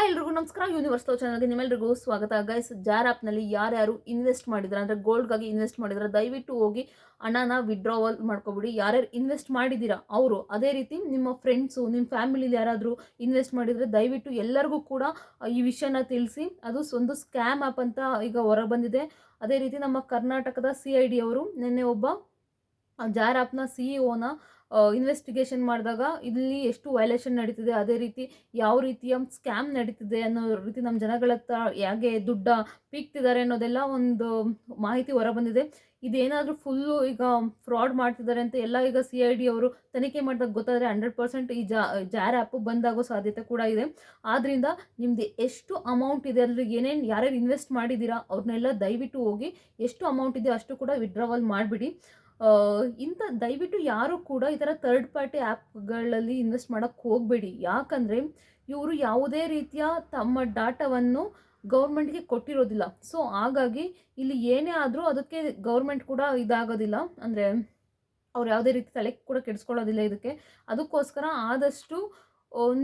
ಎಲ್ರಿಗೂ ನಮಸ್ಕಾರ. ಯೂನಿವರ್ಸಲ್ ಚಾನಲ್ಗೆ ನಿಮ್ಮೆಲ್ಲರಿಗೂ ಸ್ವಾಗತ. ಗೈಸ್, ಜಾರ್ ಆ್ಯಪ್ನಲ್ಲಿ ಯಾರ್ಯಾರು ಇನ್ವೆಸ್ಟ್ ಮಾಡಿದ್ರೆ ಅಂದರೆ ಗೋಲ್ಡ್ಗಾಗಿ ಇನ್ವೆಸ್ಟ್ ಮಾಡಿದ್ರೆ ದಯವಿಟ್ಟು ಹೋಗಿ ಹಣನ ವಿಡ್ರಾವಲ್ ಮಾಡ್ಕೊಬಿಡಿ. ಯಾರ್ಯಾರು ಇನ್ವೆಸ್ಟ್ ಮಾಡಿದ್ದೀರಾ ಅವರು, ಅದೇ ರೀತಿ ನಿಮ್ಮ ಫ್ರೆಂಡ್ಸು, ನಿಮ್ಮ ಫ್ಯಾಮಿಲಿಲಿ ಯಾರಾದರೂ ಇನ್ವೆಸ್ಟ್ ಮಾಡಿದರೆ ದಯವಿಟ್ಟು ಎಲ್ಲರಿಗೂ ಕೂಡ ಈ ವಿಷಯನ ತಿಳಿಸಿ. ಅದು ಒಂದು ಸ್ಕ್ಯಾಮ್ ಆ್ಯಪ್ ಅಂತ ಈಗ ಹೊರ ಬಂದಿದೆ. ಅದೇ ರೀತಿ ನಮ್ಮ ಕರ್ನಾಟಕದ CID ಅವರು ನಿನ್ನೆ ಒಬ್ಬ ಜಾರ್ ಆ್ಯಪ್ನ CEO ಇನ್ವೆಸ್ಟಿಗೇಷನ್ ಮಾಡಿದಾಗ ಇಲ್ಲಿ ಎಷ್ಟು ವೈಲೇಷನ್ ನಡೀತಿದೆ, ಅದೇ ರೀತಿ ಯಾವ ರೀತಿಯ ಸ್ಕ್ಯಾಮ್ ನಡೀತಿದೆ ಅನ್ನೋ ರೀತಿ ನಮ್ಮ ಜನಗಳ ಹತ್ರ ಹೇಗೆ ದುಡ್ಡ ಪೀಕ್ತಿದ್ದಾರೆ ಅನ್ನೋದೆಲ್ಲ ಒಂದು ಮಾಹಿತಿ ಹೊರಬಂದಿದೆ. ಇದೇನಾದರೂ ಫುಲ್ಲು ಈಗ ಫ್ರಾಡ್ ಮಾಡ್ತಿದ್ದಾರೆ ಅಂತ ಎಲ್ಲ ಈಗ CID ಅವರು ತನಿಖೆ ಮಾಡಿದಾಗ ಗೊತ್ತಾದರೆ 100% ಈ ಜಾರ್ ಆ್ಯಪು ಬಂದಾಗೋ ಸಾಧ್ಯತೆ ಕೂಡ ಇದೆ. ಆದ್ದರಿಂದ ನಿಮ್ಮದು ಎಷ್ಟು ಅಮೌಂಟ್ ಇದೆ, ಅದ್ರಿಗೆ ಏನೇನು ಯಾರ್ಯಾರು ಇನ್ವೆಸ್ಟ್ ಮಾಡಿದ್ದೀರಾ ಅವ್ರನ್ನೆಲ್ಲ ದಯವಿಟ್ಟು ಹೋಗಿ ಎಷ್ಟು ಅಮೌಂಟ್ ಇದೆ ಅಷ್ಟು ಕೂಡ ವಿಡ್ರಾವಲ್ ಮಾಡಿಬಿಡಿ. ಇಂಥ ದಯವಿಟ್ಟು ಯಾರು ಕೂಡ ಈ ಥರ ಥರ್ಡ್ ಪಾರ್ಟಿ ಆ್ಯಪ್ಗಳಲ್ಲಿ ಇನ್ವೆಸ್ಟ್ ಮಾಡೋಕ್ಕೆ ಹೋಗಬೇಡಿ. ಯಾಕಂದರೆ ಇವರು ಯಾವುದೇ ರೀತಿಯ ತಮ್ಮ ಡಾಟಾವನ್ನು ಗೌರ್ಮೆಂಟ್ಗೆ ಕೊಟ್ಟಿರೋದಿಲ್ಲ. ಸೊ ಹಾಗಾಗಿ ಇಲ್ಲಿ ಏನೇ ಆದರೂ ಅದಕ್ಕೆ ಗೌರ್ಮೆಂಟ್ ಕೂಡ ಇದಾಗೋದಿಲ್ಲ, ಅಂದರೆ ಅವ್ರು ಯಾವುದೇ ರೀತಿ ತಲೆ ಕೂಡ ಕೆಡಿಸ್ಕೊಳ್ಳೋದಿಲ್ಲ ಇದಕ್ಕೆ. ಅದಕ್ಕೋಸ್ಕರ ಆದಷ್ಟು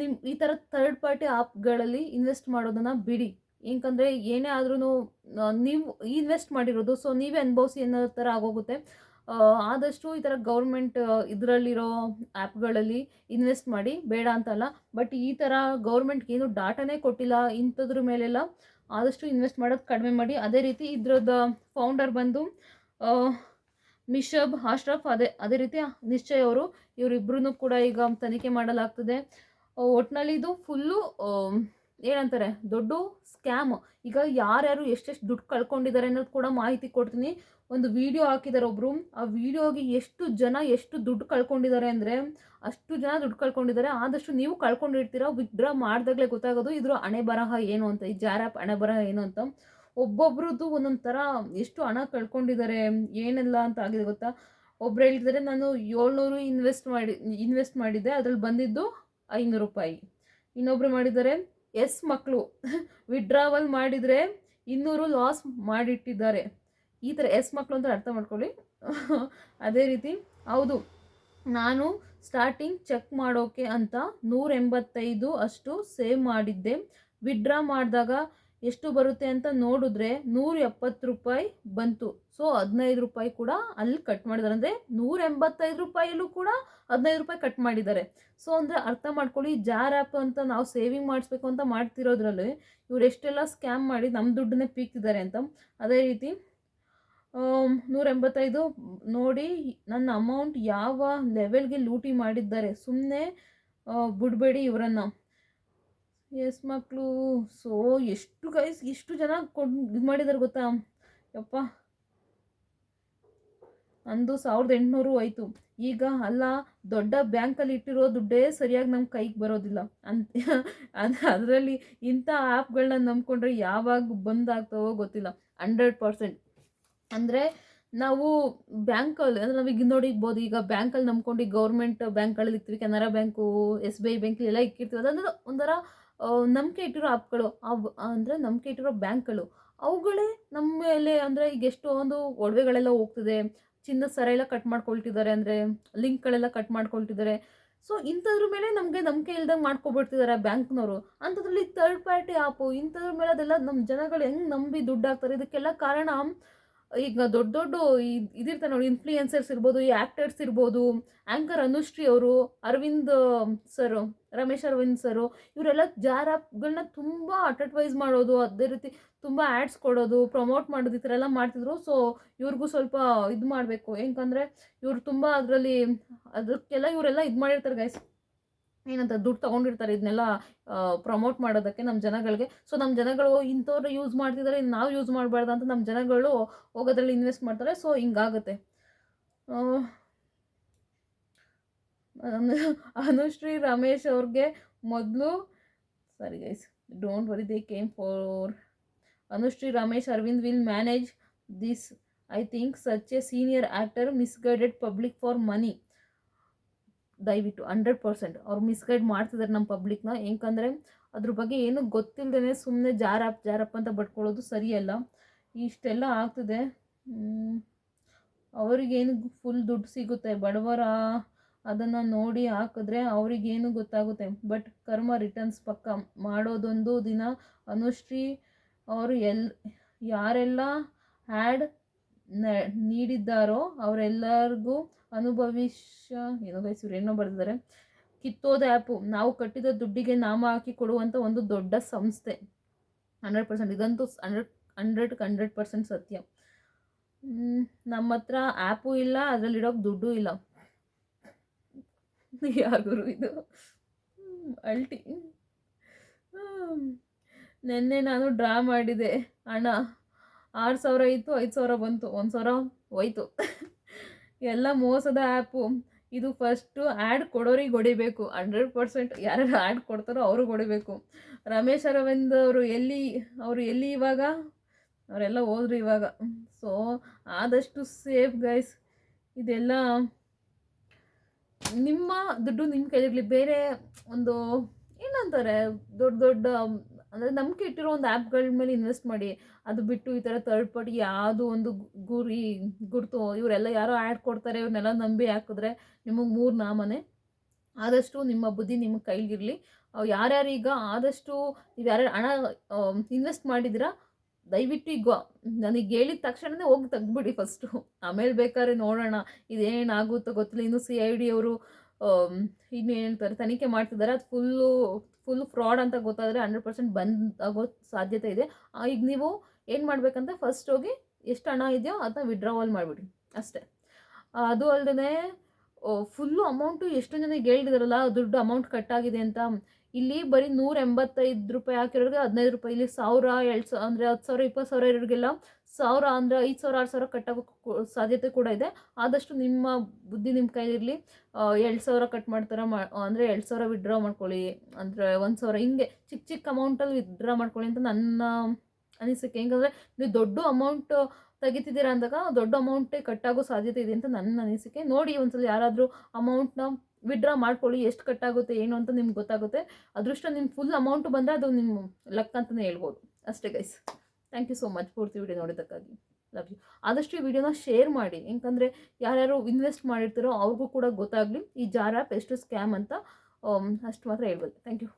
ನಿಮ್ಮ ಈ ಥರ ಥರ್ಡ್ ಪಾರ್ಟಿ ಆ್ಯಪ್ಗಳಲ್ಲಿ ಇನ್ವೆಸ್ಟ್ ಮಾಡೋದನ್ನು ಬಿಡಿ. ಏಕೆಂದರೆ ಏನೇ ಆದ್ರೂ ನೀವು ಇನ್ವೆಸ್ಟ್ ಮಾಡಿರೋದು ಸೊ ನೀವೇ ಅನುಭವಿಸಿ ಅನ್ನೋ ಥರ ಆಗೋಗುತ್ತೆ. ಆದಷ್ಟು ಈ ಥರ ಗೌರ್ಮೆಂಟ್ ಇದರಲ್ಲಿರೋ ಆ್ಯಪ್ಗಳಲ್ಲಿ ಇನ್ವೆಸ್ಟ್ ಮಾಡಿ, ಬೇಡ ಅಂತಲ್ಲ. ಬಟ್ ಈ ಥರ ಗೌರ್ಮೆಂಟ್ಗೆ ಏನು ಡಾಟಾನೇ ಕೊಟ್ಟಿಲ್ಲ ಇಂಥದ್ರ ಮೇಲೆಲ್ಲ ಆದಷ್ಟು ಇನ್ವೆಸ್ಟ್ ಮಾಡೋದು ಕಡಿಮೆ ಮಾಡಿ. ಅದೇ ರೀತಿ ಇದ್ರದ್ದು ಫೌಂಡರ್ ಬಂದು ಮಿಶಬ್ ಅಶ್ರಫ್, ಅದೇ ರೀತಿ ನಿಶ್ಚಯ್ ಅವರು, ಇವರಿಬ್ಬರೂ ಕೂಡ ಈಗ ತನಿಖೆ ಮಾಡಲಾಗ್ತದೆ. ಒಟ್ಟಿನಲ್ಲಿ ಇದು ಫುಲ್ಲು ಏನಂತಾರೆ ದೊಡ್ಡ ಸ್ಕ್ಯಾಮ್. ಈಗ ಯಾರ್ಯಾರು ಎಷ್ಟೆಷ್ಟು ದುಡ್ಡು ಕಳ್ಕೊಂಡಿದ್ದಾರೆ ಅನ್ನೋದು ಕೂಡ ಮಾಹಿತಿ ಕೊಡ್ತೀನಿ. ಒಂದು ವಿಡಿಯೋ ಹಾಕಿದ್ದಾರೆ ಒಬ್ಬರು, ಆ ವಿಡಿಯೋಗೆ ಎಷ್ಟು ದುಡ್ಡು ಕಳ್ಕೊಂಡಿದ್ದಾರೆ ಅಂದರೆ ಅಷ್ಟು ಜನ ದುಡ್ಡು ಕಳ್ಕೊಂಡಿದ್ದಾರೆ. ಆದಷ್ಟು ನೀವು ಕಳ್ಕೊಂಡಿರ್ತೀರ, ವಿತ್ಡ್ರಾ ಮಾಡಿದಾಗಲೇ ಗೊತ್ತಾಗೋದು ಇದ್ರ ಹಣೆ ಬರಹ ಏನು ಅಂತ, ಈ ಜಾರ್ ಆ್ಯಪ್ ಹಣೆ ಬರಹ ಏನು ಅಂತ. ಒಬ್ಬೊಬ್ರದ್ದು ಒಂದೊಂದು ಥರ ಎಷ್ಟು ಹಣ ಕಳ್ಕೊಂಡಿದ್ದಾರೆ ಏನೆಲ್ಲ ಅಂತ ಆಗಿದೆ ಗೊತ್ತಾ. ಒಬ್ರು ಹೇಳ್ತಿದ್ದಾರೆ, ನಾನು 700 ಇನ್ವೆಸ್ಟ್ ಮಾಡಿದ್ದೆ, ಅದ್ರಲ್ಲಿ ಬಂದಿದ್ದು 500 ರೂಪಾಯಿ. ಇನ್ನೊಬ್ರು ಮಾಡಿದ್ದಾರೆ, ಮಕ್ಕಳು ವಿಡ್ರಾವಲ್ ಮಾಡಿದರೆ 200 ಲಾಸ್ ಮಾಡಿಟ್ಟಿದ್ದಾರೆ. ಈ ಥರ ಮಕ್ಕಳು ಅಂತ ಅರ್ಥ ಮಾಡ್ಕೊಳ್ಳಿ. ಅದೇ ರೀತಿ ಹೌದು, ನಾನು ಸ್ಟಾರ್ಟಿಂಗ್ ಚೆಕ್ ಮಾಡೋಕ್ಕೆ ಅಂತ 185 ಅಷ್ಟು ಸೇವ್ ಮಾಡಿದ್ದೆ. ವಿಡ್ರಾ ಮಾಡಿದಾಗ ಎಷ್ಟು ಬರುತ್ತೆ ಅಂತ ನೋಡಿದ್ರೆ 170 ರೂಪಾಯಿ ಬಂತು. ಸೊ 15 ರೂಪಾಯಿ ಕೂಡ ಅಲ್ಲಿ ಕಟ್ ಮಾಡಿದ್ದಾರೆ. ಅಂದರೆ 185 ರೂಪಾಯಲ್ಲೂ ಕೂಡ 15 ರೂಪಾಯಿ ಕಟ್ ಮಾಡಿದ್ದಾರೆ. ಸೊ ಅಂದರೆ ಅರ್ಥ ಮಾಡ್ಕೊಳ್ಳಿ, ಜಾರ್ ಆ್ಯಪ್ ಅಂತ ನಾವು ಸೇವಿಂಗ್ ಮಾಡಿಸ್ಬೇಕು ಅಂತ ಮಾಡ್ತಿರೋದ್ರಲ್ಲಿ ಇವ್ರು ಎಷ್ಟೆಲ್ಲ ಸ್ಕ್ಯಾಮ್ ಮಾಡಿ ನಮ್ಮ ದುಡ್ಡನ್ನೇ ಪೀಕ್ತಿದ್ದಾರೆ ಅಂತ. ಅದೇ ರೀತಿ 185 ನೋಡಿ, ನನ್ನ ಅಮೌಂಟ್ ಯಾವ ಲೆವೆಲ್ಗೆ ಲೂಟಿ ಮಾಡಿದ್ದಾರೆ. ಸುಮ್ಮನೆ ಬಿಡಬೇಡಿ ಇವರನ್ನು. ಮಕ್ಕಳು ಸೊ ಎಷ್ಟು ಜನ ಇದು ಮಾಡಿದ್ದಾರೆ ಗೊತ್ತಾ. ಯಪ್ಪ, ಅಂದು 1800 ಹೋಯ್ತು. ಈಗ ಅಲ್ಲ, ದೊಡ್ಡ ಬ್ಯಾಂಕಲ್ಲಿ ಇಟ್ಟಿರೋ ದುಡ್ಡೇ ಸರಿಯಾಗಿ ನಮ್ಮ ಕೈಗೆ ಬರೋದಿಲ್ಲ ಅದರಲ್ಲಿ ಇಂಥ ಆ್ಯಪ್ಗಳನ್ನ ನಂಬ್ಕೊಂಡ್ರೆ ಯಾವಾಗ ಬಂದಾಗ್ತವೋ ಗೊತ್ತಿಲ್ಲ. 100% ಅಂದರೆ ನಾವು ಬ್ಯಾಂಕಲ್ಲಿ, ಅಂದರೆ ನಾವೀಗ ನೋಡಿರ್ಬೋದು, ಈಗ ಬ್ಯಾಂಕಲ್ಲಿ ನಂಬ್ಕೊಂಡು ಗೌರ್ಮೆಂಟ್ ಬ್ಯಾಂಕ್ಗಳಲ್ಲಿ ಇರ್ತೀವಿ, ಕೆನರಾ ಬ್ಯಾಂಕು, SBI ಬ್ಯಾಂಕ್ ಎಲ್ಲ ಇಕ್ಕಿರ್ತೀವಿ. ಅದಂದ್ರೆ ಒಂಥರ ನಂಬಿಕೆ ಇಟ್ಟಿರೋ ಆ್ಯಪ್ಗಳು, ಅಂದರೆ ನಂಬಿಕೆ ಇಟ್ಟಿರೋ ಬ್ಯಾಂಕ್ಗಳು, ಅವುಗಳೇ ನಮ್ಮ ಮೇಲೆ, ಅಂದರೆ ಈಗ ಎಷ್ಟೊಂದು ಒಡವೆಗಳೆಲ್ಲ ಹೋಗ್ತಿದೆ, ಚಿನ್ನದ ಸರ ಎಲ್ಲ ಕಟ್ ಮಾಡ್ಕೊಳ್ತಿದ್ದಾರೆ, ಅಂದರೆ ಲಿಂಕ್ಗಳೆಲ್ಲ ಕಟ್ ಮಾಡ್ಕೊಳ್ತಿದ್ದಾರೆ. ಸೊ ಇಂಥದ್ರ ಮೇಲೆ ನಮಗೆ ನಂಬಿಕೆ ಇಲ್ದಂಗೆ ಮಾಡ್ಕೊಬಿಡ್ತಿದ್ದಾರೆ ಬ್ಯಾಂಕ್ನವರು. ಅಂಥದ್ರಲ್ಲಿ ಥರ್ಡ್ ಪಾರ್ಟಿ ಆ್ಯಪು ಇಂಥದ್ರ ಮೇಲೆ ಅದೆಲ್ಲ ನಮ್ಮ ಜನಗಳು ಹೆಂಗೆ ನಂಬಿ ದುಡ್ಡು ಹಾಕ್ತಾರೆ. ಇದಕ್ಕೆಲ್ಲ ಕಾರಣ ಈಗ ದೊಡ್ಡ ಇದಿರ್ತಾರೆ ನೋಡಿ, ಇನ್ಫ್ಲೂಯೆನ್ಸರ್ಸ್ ಇರ್ಬೋದು, ಈ ಆ್ಯಕ್ಟರ್ಸ್ ಇರ್ಬೋದು, ಆ್ಯಂಕರ್ ಅನುಶ್ರೀ ಅವರು, ಅರವಿಂದ್ ಸರು, ರಮೇಶ್ ಅರವಿಂದ್ ಸರು, ಇವರೆಲ್ಲ ಜಾರ್ ಆ್ಯಪ್ಗಳನ್ನ ತುಂಬ ಅಡ್ವರ್ಟೈಸ್ ಮಾಡೋದು, ಅದೇ ರೀತಿ ತುಂಬ ಆ್ಯಡ್ಸ್ ಕೊಡೋದು, ಪ್ರಮೋಟ್ ಮಾಡೋದು, ಈ ಥರ ಎಲ್ಲ ಮಾಡ್ತಿದ್ರು. ಸೊ ಇವ್ರಿಗೂ ಸ್ವಲ್ಪ ಇದು ಮಾಡಬೇಕು, ಏನಂದರೆ ಇವ್ರು ತುಂಬ ಅದಕ್ಕೆಲ್ಲ ಇವರೆಲ್ಲ ಇದು ಮಾಡಿರ್ತಾರೆ ಗೈಸ್, ಏನಂತ ದುಡ್ಡು ತೊಗೊಂಡಿರ್ತಾರೆ ಇದನ್ನೆಲ್ಲ ಪ್ರಮೋಟ್ ಮಾಡೋದಕ್ಕೆ ನಮ್ಮ ಜನಗಳಿಗೆ. ಸೊ ನಮ್ಮ ಜನಗಳು ಇಂಥವ್ರು ಯೂಸ್ ಮಾಡ್ತಿದ್ದಾರೆ, ನಾವು ಯೂಸ್ ಮಾಡಬಾರ್ದು ಅಂತ ನಮ್ಮ ಜನಗಳು ಹೋಗೋದ್ರಲ್ಲಿ ಇನ್ವೆಸ್ಟ್ ಮಾಡ್ತಾರೆ. ಸೊ ಹಿಂಗಾಗುತ್ತೆ. ಅನುಶ್ರೀ ರಮೇಶ್ ಅವ್ರಿಗೆ ಮೊದಲು, sorry guys, don't worry, they came for Anushree Ramesh Arvind will manage this. I think such a senior actor misguided public for money. ದಯವಿಟ್ಟು 100% ಅವ್ರು ಮಿಸ್ಗೈಡ್ ಮಾಡ್ತಿದ್ದಾರೆ ನಮ್ಮ ಪಬ್ಲಿಕ್ನ. ಏಕೆಂದರೆ ಅದ್ರ ಬಗ್ಗೆ ಏನೂ ಗೊತ್ತಿಲ್ಲದೇ ಸುಮ್ಮನೆ ಜಾರ್ ಆ್ಯಪ್ ಅಂತ ಬಡ್ಕೊಳ್ಳೋದು ಸರಿಯಲ್ಲ. ಇಷ್ಟೆಲ್ಲ ಆಗ್ತಿದೆ. ಅವರಿಗೇನು ಫುಲ್ ದುಡ್ಡು ಸಿಗುತ್ತೆ, ಬಡವರ ಅದನ್ನು ನೋಡಿ ಹಾಕಿದ್ರೆ ಅವ್ರಿಗೇನು ಗೊತ್ತಾಗುತ್ತೆ. ಬಟ್ ಕರ್ಮ ರಿಟರ್ನ್ಸ್ ಪಕ್ಕ ಮಾಡೋದೊಂದು ದಿನ. ಅನುಶ್ರೀ ಅವರು ಯಾರೆಲ್ಲ ಹ್ಯಾಡ್ ನೀಡಿದ್ದಾರೋ ಅವರೆಲ್ಲರಿಗೂ ಏನೋ ಬಯಸಿದ್ರು ಏನೋ ಬರೆದಿದ್ದಾರೆ. ಕಿತ್ತೋದ ಆ್ಯಪು ನಾವು ಕಟ್ಟಿದ ದುಡ್ಡಿಗೆ ನಾಮ ಹಾಕಿ ಕೊಡುವಂಥ ಒಂದು ದೊಡ್ಡ ಸಂಸ್ಥೆ. 100%, ಇದಂತೂ 100% ಸತ್ಯ. ನಮ್ಮ ಹತ್ರ ಆ್ಯಪು ಇಲ್ಲ, ಅದರಲ್ಲಿಡೋಕೆ ದುಡ್ಡು ಇಲ್ಲ. ಯಾರು ಇದು ಅಲ್ಟಿ. ನೆನ್ನೆ ನಾನು ಡ್ರಾ ಮಾಡಿದೆ, ಹಣ 6,000 ಇತ್ತು, 5,000 ಬಂತು, 1,000 ಹೋಯ್ತು. ಎಲ್ಲ ಮೋಸದ ಆ್ಯಪು. ಇದು ಫಸ್ಟು ಆ್ಯಡ್ ಕೊಡೋರಿಗೆ ಹೊಡಿಬೇಕು. 100% ಯಾರ್ಯಾರು ಆ್ಯಡ್ ಕೊಡ್ತಾರೋ ಅವ್ರಿಗೆ ಹೊಡಿಬೇಕು. ರಮೇಶ್ ಅರವಿಂದ್ ಅವರು ಎಲ್ಲಿ ಇವಾಗ? ಅವರೆಲ್ಲ ಹೋದ್ರು ಇವಾಗ. ಸೊ ಆದಷ್ಟು ಸೇಫ್ ಗೈಸ್. ಇದೆಲ್ಲ ನಿಮ್ಮ ದುಡ್ಡು ನಿಮ್ಮ ಕೈಲಿರಲಿ. ಬೇರೆ ಒಂದು ಏನಂತಾರೆ, ದೊಡ್ಡ ಅಂದರೆ ನಂಬಿಕೆ ಇಟ್ಟಿರೋ ಒಂದು ಆ್ಯಪ್ಗಳ ಮೇಲೆ ಇನ್ವೆಸ್ಟ್ ಮಾಡಿ. ಅದು ಬಿಟ್ಟು ಈ ಥರ ಥರ್ಡ್ ಪಾರ್ಟಿ ಯಾವುದೋ ಒಂದು ಗುರುತು ಇವರೆಲ್ಲ ಯಾರೋ ಆ್ಯಡ್ ಕೊಡ್ತಾರೆ, ಇವ್ರನ್ನೆಲ್ಲ ನಂಬಿ ಹಾಕಿದ್ರೆ ನಿಮಗೆ 3 ನಾಮನೆ. ಆದಷ್ಟು ನಿಮ್ಮ ಬುದ್ಧಿ ನಿಮ್ಮ ಕೈಲಿರಲಿ. ಯಾರ್ಯಾರೀಗ ಆದಷ್ಟು ನೀವು ಯಾರ್ಯಾರು ಹಣ ಇನ್ವೆಸ್ಟ್ ಮಾಡಿದ್ದೀರಾ, ದಯವಿಟ್ಟು ಈಗ ನನಗೆ ಹೇಳಿದ ತಕ್ಷಣವೇ ಹೋಗಿ ತೆಗ್ದುಬಿಡಿ ಫಸ್ಟು. ಆಮೇಲೆ ಬೇಕಾದ್ರೆ ನೋಡೋಣ ಇದೇನಾಗುತ್ತೋ ಗೊತ್ತಿಲ್ಲ. ಇನ್ನು CID ಅವರು ಇನ್ನು ಹೇಳ್ತಾರೆ ತನಿಖೆ ಮಾಡ್ತಿದ್ದಾರೆ. ಅದು ಫುಲ್ ಫ್ರಾಡ್ ಅಂತ ಗೊತ್ತಾದರೆ 100% ಬಂದ್ ಆಗೋ ಸಾಧ್ಯತೆ ಇದೆ. ಈಗ ನೀವು ಏನು ಮಾಡಬೇಕಂತ ಫಸ್ಟ್ ಹೋಗಿ ಎಷ್ಟು ಹಣ ಇದೆಯೋ ಅದನ್ನ ವಿಡ್ರಾವಲ್ ಮಾಡಿಬಿಡಿ ಅಷ್ಟೇ. ಅದು ಅಲ್ಲದೆ ಫುಲ್ಲು ಅಮೌಂಟು ಎಷ್ಟು ಜನಕ್ಕೆ ಹೇಳಿದಾರಲ್ಲ ದುಡ್ಡು ಅಮೌಂಟ್ ಕಟ್ಟಾಗಿದೆ ಅಂತ. ಇಲ್ಲಿ ಬರೀ 185 ರೂಪಾಯಿ ಹಾಕಿರೋರಿಗೆ 15 ರೂಪಾಯಿ. ಇಲ್ಲಿ 1,000, 2,000 ಅಂದರೆ 10,000, 20,000 ಇರೋರಿಗೆಲ್ಲ 1,000 ಅಂದರೆ 5,000, 6,000 ಕಟ್ಟಾಗೋ ಸಾಧ್ಯತೆ ಕೂಡ ಇದೆ. ಆದಷ್ಟು ನಿಮ್ಮ ಬುದ್ಧಿ ನಿಮ್ಮ ಕೈಲಿರಲಿ. 2,000 ಕಟ್ ಮಾಡ್ತಾರೆ ಅಂದರೆ 2,000 ವಿಡ್ರಾ ಮಾಡ್ಕೊಳ್ಳಿ, ಅಂದರೆ 1,000 ಹಿಂಗೆ ಚಿಕ್ಕ ಅಮೌಂಟಲ್ಲಿ ವಿಡ್ರಾ ಮಾಡ್ಕೊಳ್ಳಿ ಅಂತ ನನ್ನ ಅನಿಸಿಕೆ. ಹೆಂಗಂದರೆ ನೀವು ದೊಡ್ಡ ಅಮೌಂಟ್ ತೆಗಿತಿದ್ದೀರಾ ಅಂದಾಗ ದೊಡ್ಡ ಅಮೌಂಟೇ ಕಟ್ಟಾಗೋ ಸಾಧ್ಯತೆ ಇದೆ ಅಂತ ನನ್ನ ಅನಿಸಿಕೆ. ನೋಡಿ ಒಂದ್ಸಲ ಯಾರಾದರೂ ಅಮೌಂಟ್ನ ವಿಡ್ರಾ ಮಾಡ್ಕೊಳ್ಳಿ, ಎಷ್ಟು ಕಟ್ಟಾಗುತ್ತೆ ಏನು ಅಂತ ನಿಮ್ಗೆ ಗೊತ್ತಾಗುತ್ತೆ. ಅದೃಷ್ಟ ನಿಮ್ಗೆ ಫುಲ್ ಅಮೌಂಟು ಬಂದರೆ ಅದು ನಿಮ್ಮ ಲಕ್ ಅಂತಲೇ ಹೇಳ್ಬೋದು. ಅಷ್ಟೇ guys. Thank you so much ಪೂರ್ತಿ ವಿಡಿಯೋ ನೋಡಿದ್ದಕ್ಕಾಗಿ. Love you. ಆದಷ್ಟು ಈ ವಿಡಿಯೋನ ಶೇರ್ ಮಾಡಿ, ಯಾಕಂದರೆ ಯಾರ್ಯಾರು ಇನ್ವೆಸ್ಟ್ ಮಾಡಿರ್ತಾರೋ ಅವ್ರಿಗೂ ಕೂಡ ಗೊತ್ತಾಗಲಿ ಈ ಜಾರ್ ಆ್ಯಪ್ ಎಷ್ಟು ಸ್ಕ್ಯಾಮ್ ಅಂತ. ಅಷ್ಟು ಮಾತ್ರ ಹೇಳ್ಬೋದು. Thank you.